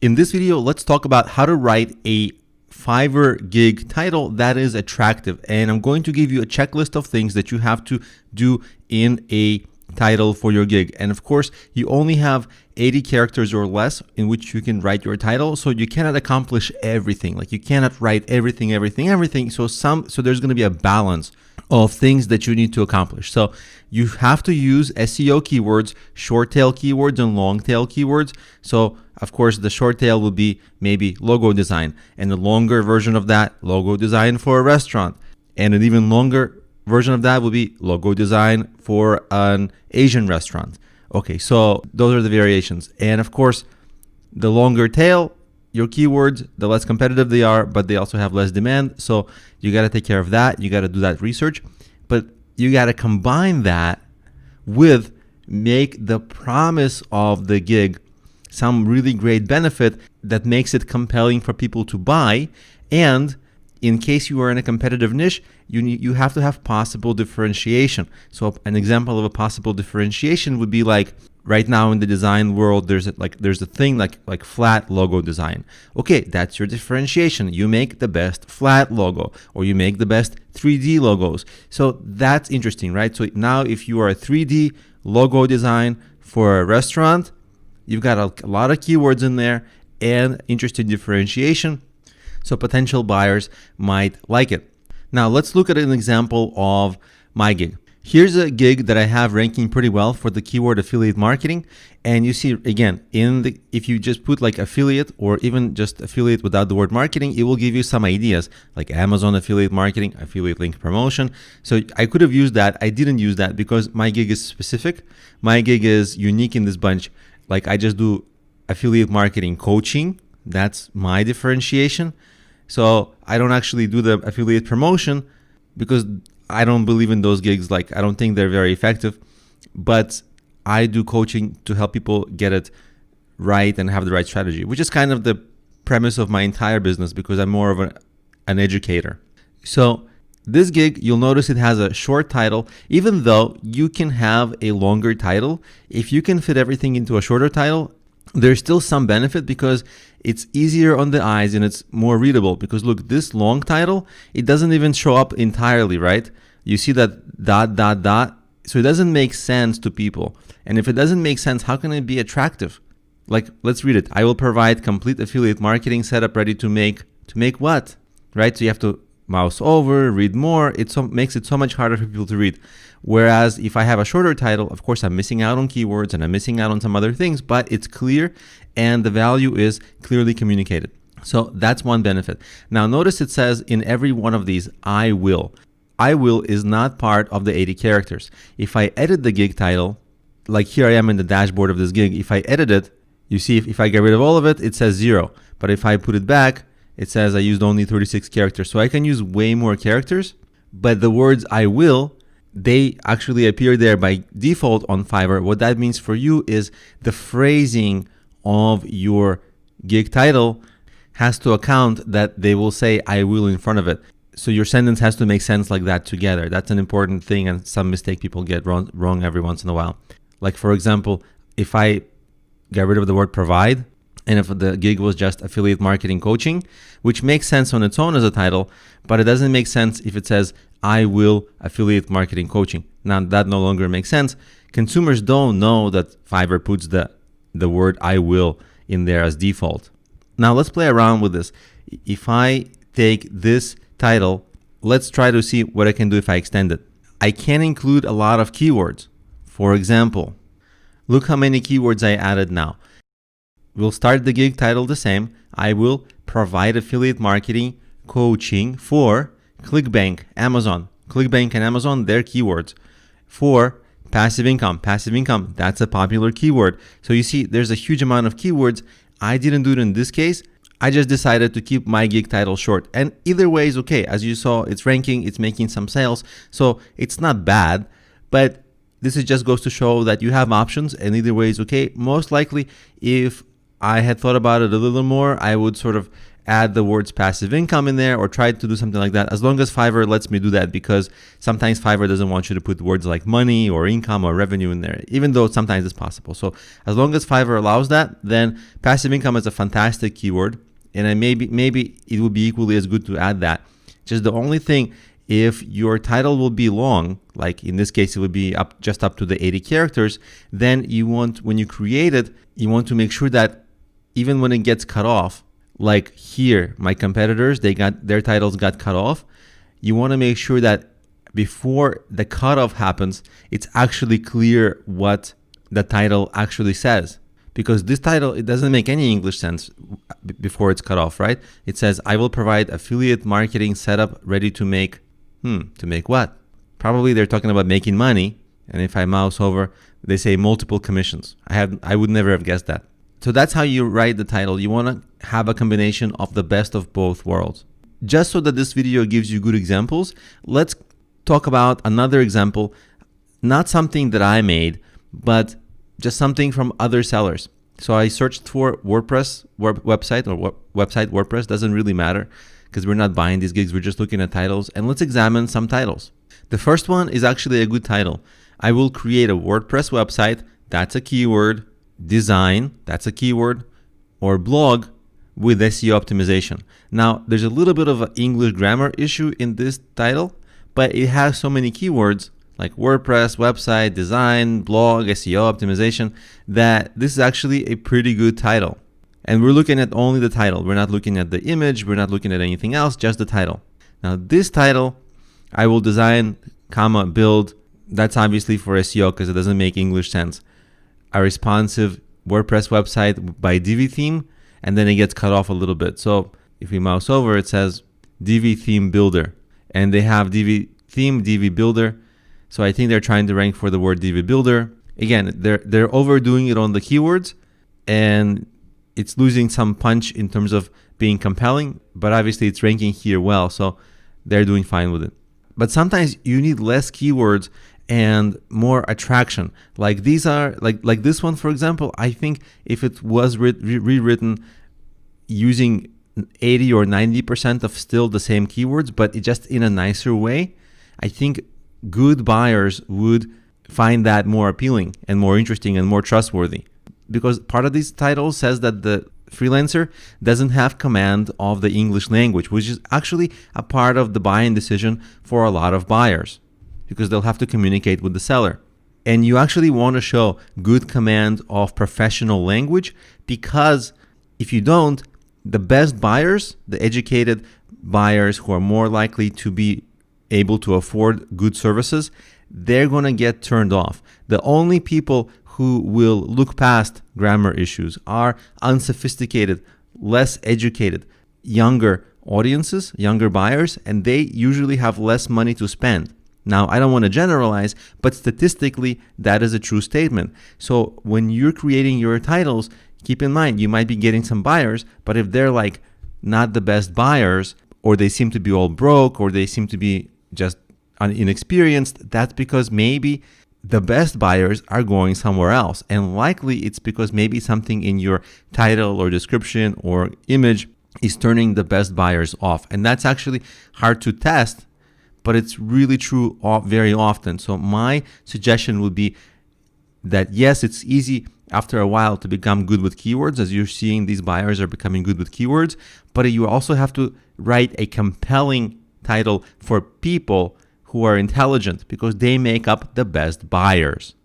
In this video, let's talk about how to write a Fiverr gig title that is attractive. And I'm going to give you a checklist of things that you have to do in a title for your gig. And of course, you only have 80 characters or less in which you can write your title. So you cannot accomplish everything. Like you cannot write everything. So there's going to be a balance of things that you need to accomplish. So you have to use SEO keywords, short tail keywords, and long tail keywords. So of course, the short tail will be maybe logo design, and the longer version of that, logo design for a restaurant. And an even longer version of that will be logo design for an Asian restaurant. Okay, so those are the variations. And of course, the longer tail, your keywords, the less competitive they are, but they also have less demand. So you got to take care of that. You got to do that research, but you got to combine that with make the promise of the gig some really great benefit that makes it compelling for people to buy. And in case you are in a competitive niche, you have to have possible differentiation. So an example of a possible differentiation would be like right now in the design world, there's a thing like flat logo design. Okay, that's your differentiation. You make the best flat logo, or you make the best 3D logos. So that's interesting, right? So now if you are a 3D logo design for a restaurant, you've got a lot of keywords in there and interesting differentiation. So potential buyers might like it. Now let's look at an example of my gig. Here's a gig that I have ranking pretty well for the keyword affiliate marketing. And you see again, if you just put like affiliate or even just affiliate without the word marketing, it will give you some ideas like Amazon affiliate marketing, affiliate link promotion. So I could have used that. I didn't use that because my gig is specific. My gig is unique in this bunch. Like I just do affiliate marketing coaching. That's my differentiation. So I don't actually do the affiliate promotion because I don't believe in those gigs. Like I don't think they're very effective, but I do coaching to help people get it right and have the right strategy, which is kind of the premise of my entire business because I'm more of an educator. So this gig, you'll notice it has a short title, even though you can have a longer title. If you can fit everything into a shorter title, there's still some benefit because it's easier on the eyes and it's more readable. Because look, this long title, it doesn't even show up entirely, right? You see that dot. So it doesn't make sense to people. And if it doesn't make sense, how can it be attractive? Like, let's read it. I will provide complete affiliate marketing setup ready to make what, right? So you have to mouse over, read more. It makes it so much harder for people to read. Whereas if I have a shorter title, of course, I'm missing out on keywords and I'm missing out on some other things, but it's clear and the value is clearly communicated. So that's one benefit. Now notice it says in every one of these, I will. I will is not part of the 80 characters. If I edit the gig title, like here I am in the dashboard of this gig, if I edit it, you see if I get rid of all of it, it says 0. But if I put it back, it says I used only 36 characters. So I can use way more characters, but the words I will, they actually appear there by default on Fiverr. What that means for you is the phrasing of your gig title has to account that they will say I will in front of it. So your sentence has to make sense like that together. That's an important thing and some mistake people get wrong every once in a while. Like for example, if I get rid of the word provide, and if the gig was just affiliate marketing coaching, which makes sense on its own as a title, but it doesn't make sense if it says, I will affiliate marketing coaching. Now that no longer makes sense. Consumers don't know that Fiverr puts the word I will in there as default. Now let's play around with this. If I take this title, let's try to see what I can do if I extend it. I can include a lot of keywords. For example, look how many keywords I added now. We'll start the gig title the same. I will provide affiliate marketing coaching for ClickBank, Amazon. ClickBank and Amazon, they're keywords. For passive income, that's a popular keyword. So you see, there's a huge amount of keywords. I didn't do it in this case. I just decided to keep my gig title short. And either way is okay. As you saw, it's ranking, it's making some sales. So it's not bad, but this just goes to show that you have options and either way is okay. Most likely, if I had thought about it a little more, I would sort of add the words passive income in there or try to do something like that, as long as Fiverr lets me do that, because sometimes Fiverr doesn't want you to put words like money or income or revenue in there, even though sometimes it's possible. So as long as Fiverr allows that, then passive income is a fantastic keyword, and maybe it would be equally as good to add that. Just the only thing, if your title will be long, like in this case it would be just up to the 80 characters, then you want, when you create it, you want to make sure that even when it gets cut off, like here, my competitors, their titles got cut off. You want to make sure that before the cutoff happens, it's actually clear what the title actually says. Because this title, it doesn't make any English sense before it's cut off, right? It says, I will provide affiliate marketing setup ready to make, to make what? Probably they're talking about making money. And if I mouse over, they say multiple commissions. I would never have guessed that. So that's how you write the title. You want to have a combination of the best of both worlds. Just so that this video gives you good examples, let's talk about another example, not something that I made, but just something from other sellers. So I searched for WordPress website, or website WordPress, doesn't really matter because we're not buying these gigs, we're just looking at titles, and let's examine some titles. The first one is actually a good title. I will create a WordPress website, that's a keyword. Design, that's a keyword, or blog with SEO optimization. Now, there's a little bit of an English grammar issue in this title, but it has so many keywords like WordPress, website, design, blog, SEO optimization, that this is actually a pretty good title. And we're looking at only the title. We're not looking at the image. We're not looking at anything else, just the title. Now, this title, I will design, build. That's obviously for SEO because it doesn't make English sense. A responsive WordPress website by Divi theme, and then it gets cut off a little bit. So if we mouse over, it says Divi theme builder, and they have Divi theme, Divi builder. So I think they're trying to rank for the word Divi builder. Again, they're overdoing it on the keywords, and it's losing some punch in terms of being compelling, but obviously it's ranking here well, so they're doing fine with it. But sometimes you need less keywords and more attraction. Like these are, like this one, for example, I think if it was rewritten using 80 or 90% of still the same keywords, but it just in a nicer way, I think good buyers would find that more appealing and more interesting and more trustworthy. Because part of these titles says that the freelancer doesn't have command of the English language, which is actually a part of the buying decision for a lot of buyers, because they'll have to communicate with the seller. And you actually want to show good command of professional language, because if you don't, the best buyers, the educated buyers who are more likely to be able to afford good services, they're going to get turned off. The only people who will look past grammar issues are unsophisticated, less educated, younger audiences, younger buyers, and they usually have less money to spend. Now, I don't want to generalize, but statistically, that is a true statement. So when you're creating your titles, keep in mind, you might be getting some buyers, but if they're like not the best buyers, or they seem to be all broke, or they seem to be just inexperienced, that's because maybe the best buyers are going somewhere else. And likely it's because maybe something in your title or description or image is turning the best buyers off. And that's actually hard to test, but it's really true very often. So my suggestion would be that yes, it's easy after a while to become good with keywords, as you're seeing these buyers are becoming good with keywords, but you also have to write a compelling title for people who are intelligent, because they make up the best buyers.